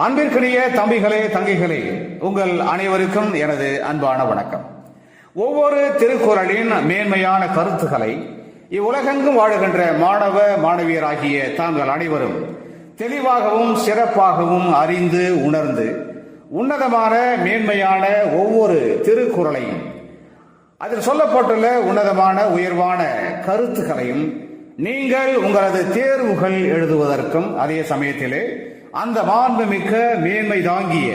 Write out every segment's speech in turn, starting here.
அன்பிற்குரிய தம்பிகளே, தங்கைகளே, உங்கள் அனைவருக்கும் எனது அன்பான வணக்கம். ஒவ்வொரு திருக்குறளின் மேன்மையான கருத்துக்களை இவ்வுலகெங்கும் வாழுகின்ற மாணவ மாணவியராகிய தாங்கள் அனைவரும் தெளிவாகவும் சிறப்பாகவும் அறிந்து உணர்ந்து உன்னதமான மேன்மையான ஒவ்வொரு திருக்குறளையும் அதில் சொல்லப்பட்டுள்ள உன்னதமான உயர்வான கருத்துக்களையும் நீங்கள் உங்களது தேர்வுகள் எழுதுவதற்கும் அதே சமயத்திலே அந்த மாண்புமிக்க மேன்மை தாங்கிய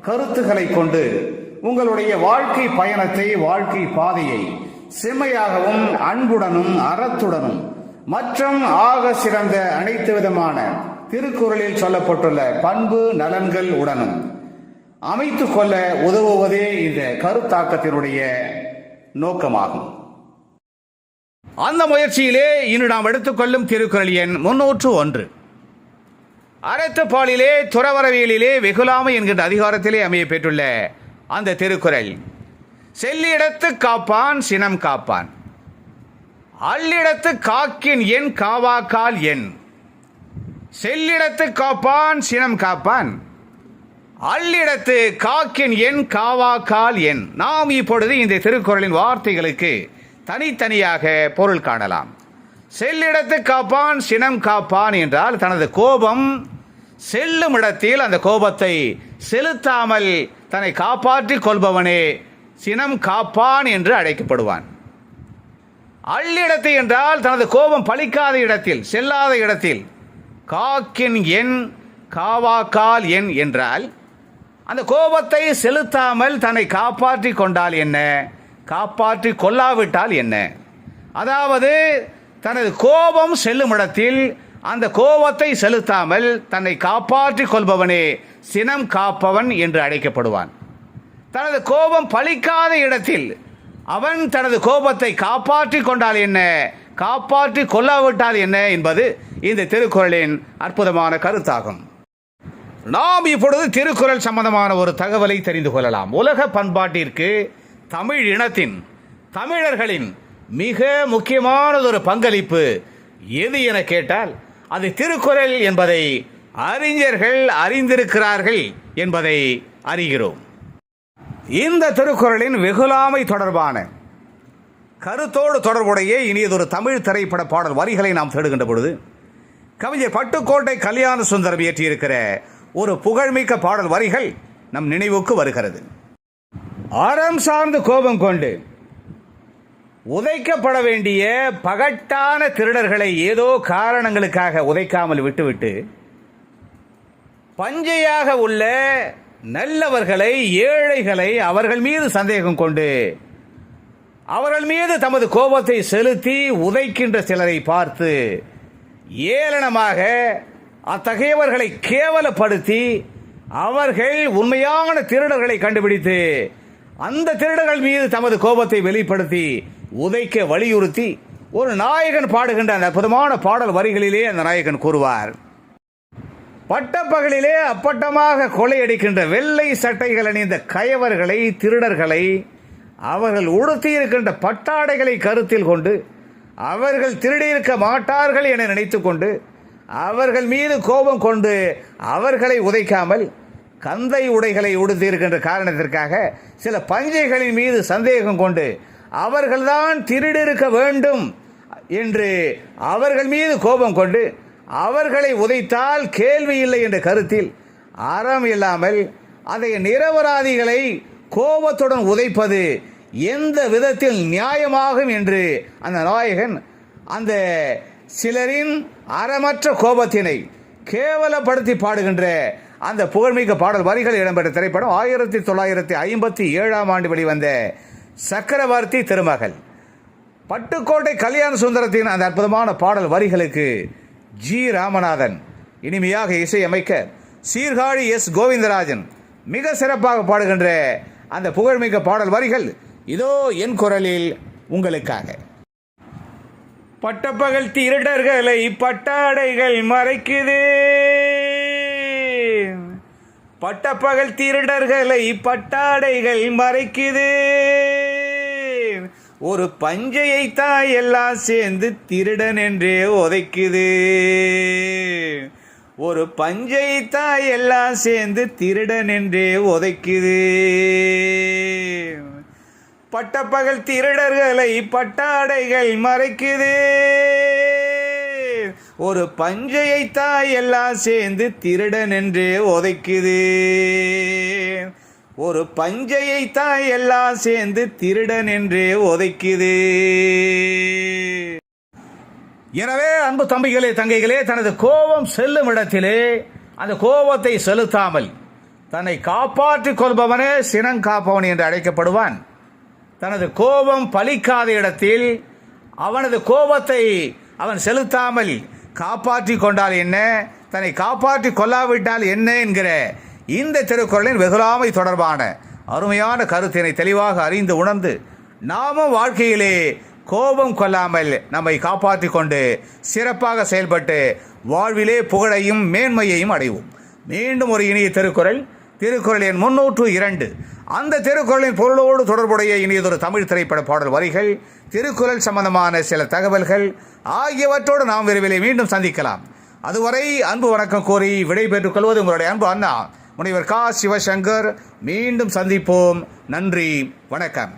கருத்துக்களை கொண்டு உங்களுடைய வாழ்க்கை பயணத்தை, வாழ்க்கை பாதையை செம்மையாகவும் அன்புடனும் அறத்துடனும் மற்றும் ஆக சிறந்த அனைத்து விதமான திருக்குறளில் சொல்லப்பட்டுள்ள பண்பு நலன்கள் உடனும் அமைத்துக் கொள்ள உதவுவதே இந்த கருத்தாக்கத்தினுடைய நோக்கமாகும். அந்த முயற்சியிலே இன்று நாம் எடுத்துக்கொள்ளும் திருக்குறள் எண் 301. அறத்துப்பாலிலே துறவரவியலிலே வெகுளாமை என்கின்ற அதிகாரத்திலே அமைய பெற்றுள்ள அந்த திருக்குறள், செல்லிடத்து காப்பான் சினம் காப்பான், அல்லிடத்து காக்கின் என் காவாக்கால் என். செல்லிடத்து காப்பான் சினம் காப்பான், அல்லிடத்து காக்கின் என் காவாக்கால் என். நாம் இப்பொழுது இந்த திருக்குறளின் வார்த்தைகளுக்கு தனித்தனியாக பொருள் காணலாம். செல்லிடத்து காப்பான் சினம் காப்பான் என்றால் தனது கோபம் செல்லும் இடத்தில் அந்த கோபத்தை செலுத்தாமல் தன்னை காப்பாற்றிக் கொள்பவனே சினம் காப்பான் என்று அழைக்கப்படுவான். அல்லிடத்து என்றால் தனது கோபம் பலிக்காத இடத்தில், செல்லாத இடத்தில், காக்கின் எண் காவாக்கால் எண் என்றால் அந்த கோபத்தை செலுத்தாமல் தன்னை காப்பாற்றி கொண்டால் என்ன, காப்பாற்றி கொள்ளாவிட்டால் என்ன. அதாவது தனது கோபம் செல்லும் இடத்தில் அந்த கோபத்தை செலுத்தாமல் தன்னை காப்பாற்றி கொள்பவனே சினம் காப்பவன் என்று அழைக்கப்படுவான். தனது கோபம் பலிக்காத இடத்தில் அவன் தனது கோபத்தை காப்பாற்றி கொண்டால் என்ன, காப்பாற்றி கொள்ளாவிட்டால் என்ன என்பது இந்த திருக்குறளின் அற்புதமான கருத்தாகும். நாம் இப்பொழுது திருக்குறள் சம்பந்தமான ஒரு தகவலை தெரிந்து கொள்ளலாம். உலக பண்பாட்டிற்கு தமிழ் இனத்தின், தமிழர்களின் மிக முக்கியமானதொரு பங்களிப்பு எது என கேட்டால் அது திருக்குறள் என்பதை அறிஞர்கள் அறிந்திருக்கிறார்கள் என்பதை அறிகிறோம். இந்த திருக்குறளின் வெகுளாமை தொடர்பான கருத்தோடு தொடர்புடைய இனியதொரு தமிழ் திரைப்பட பாடல் வரிகளை நாம் தேடுகின்ற பொழுது கவிஞர் பட்டுக்கோட்டை கல்யாண சுந்தரம் இயற்றியிருக்கிற ஒரு புகழ்மிக்க பாடல் வரிகள் நம் நினைவுக்கு வருகிறது. அறம் சார்ந்து கோபம் கொண்டு உதைக்கப்பட வேண்டிய பகட்டான திருடர்களை ஏதோ காரணங்களுக்காக உதைக்காமல் விட்டுவிட்டு பஞ்சையாக உள்ள நல்லவர்களை, ஏழைகளை அவர்கள் மீது சந்தேகம் கொண்டு அவர்கள் மீது தமது கோபத்தை செலுத்தி உதைக்கின்ற சிலரை பார்த்து ஏளனமாக அத்தகையவர்களை கேவலப்படுத்தி அவர்கள் உண்மையான திருடர்களை கண்டுபிடித்து அந்த திருடர்கள் மீது தமது கோபத்தை வெளிப்படுத்தி உதைக்க வலியுறுத்தி ஒரு நாயகன் பாடுகின்ற அந்த அற்புதமான பாடல் வரிகளிலே அந்த நாயகன் கூறுவார், பட்டப்பகலிலே அப்பட்டமாக கொள்ளையடிக்கின்ற வெள்ளை சட்டைகள் அணிந்த கயவர்களை, திருடர்களை அவர்கள் உடுத்தியிருக்கின்ற பட்டாடைகளை கருத்தில் கொண்டு அவர்கள் திருடியிருக்க மாட்டார்கள் என நினைத்து கொண்டு அவர்கள் மீது கோபம் கொண்டு அவர்களை உதைக்காமல் கந்தை உடைகளை உடுத்தியிருக்கின்ற காரணத்திற்காக சில பஞ்சைகளின் மீது சந்தேகம் கொண்டு அவர்கள்தான் திருடியிருக்க வேண்டும் என்று அவர்கள் மீது கோபம் கொண்டு அவர்களை உதைத்தால் கேள்வி இல்லை என்ற கருத்தில் அறம் இல்லாமல் அதை நிரபராதிகளை கோபத்துடன் உதைப்பது எந்த விதத்தில் நியாயமாகும் என்று அந்த நாயகன் அந்த சிலரின் அறமற்ற கோபத்தினை கேவலப்படுத்தி பாடுகின்ற அந்த புகழ்மிக்க பாடல் வரிகள் இடம்பெற்ற திரைப்படம் 1957 ஆண்டு வெளிவந்த சக்கரவர்த்தி திருமகள். பட்டுக்கோட்டை கல்யாண சுந்தரத்தின் அந்த அற்புதமான பாடல் வரிகளுக்கு ஜி ராமநாதன் இனிமையாக இசையமைக்க சீர்காழி எஸ் கோவிந்தராஜன் மிக சிறப்பாக பாடுகின்ற அந்த புகழ்மிக்க பாடல் வரிகள் இதோ என் குரலில் உங்களுக்காக. பட்டப்பகல் திருடர்களை பட்டாடைகள் மறைக்குது, பட்டப்பகல் திருடர்களை பட்டாடைகள் மறைக்குது, ஒரு பஞ்சையை தாய் எல்லாம் சேர்ந்து திருடன் என்றே உதைக்குது, ஒரு பஞ்சைத்தான் எல்லாம் சேர்ந்து திருடன் என்றே உதைக்குது. பட்டப்பகல் திருடர்களை பட்டாடைகள் மறைக்குது. ஒரு பஞ்சைத்தான் எல்லாம் சேர்ந்து திருடன் என்றே உதைக்குது. ஒரு பஞ்சைத்தான் எல்லாம் சேர்ந்து திருடன் என்றே உதைக்குது. எனவே அன்பு தம்பிகளே, தங்கைகளே, தனது கோபம் செல்லும் இடத்திலே அந்த கோபத்தை செலுத்தாமல் தன்னை காப்பாற்றிக் கொள்பவனே சினங்காப்பவன் என்று அழைக்கப்படுவான். தனது கோபம் பலிக்காத இடத்தில் அவனது கோபத்தை அவன் செலுத்தாமல் காப்பாற்றி கொண்டால் என்ன, தன்னை காப்பாற்றி கொள்ளாவிட்டால் என்ன என்கிற இந்த திருக்குறளின் வெகுளாமை தொடர்பான அருமையான கருத்தினை தெளிவாக அறிந்து உணர்ந்து நாமும் வாழ்க்கையிலே கோபம் கொள்ளாமல் நம்மை காப்பாற்றி கொண்டு சிறப்பாக செயல்பட்டு வாழ்விலே புகழையும் மேன்மையையும் அடைவோம். மீண்டும் ஒரு இனிய திருக்குறள் எண் 302. அந்த திருக்குறளின் பொருளோடு தொடர்புடைய இனியதொரு தமிழ் திரைப்பட பாடல் வரிகள், திருக்குறள் சம்பந்தமான சில தகவல்கள் ஆகியவற்றோடு நாம் விரைவில் மீண்டும் சந்திக்கலாம். அதுவரை அன்பு வணக்கம் கூறி விடைபெற்றுக் கொள்வது உங்களுடைய அன்பு அண்ணா முனைவர் கா. சிவசங்கர். மீண்டும் சந்திப்போம். நன்றி, வணக்கம்.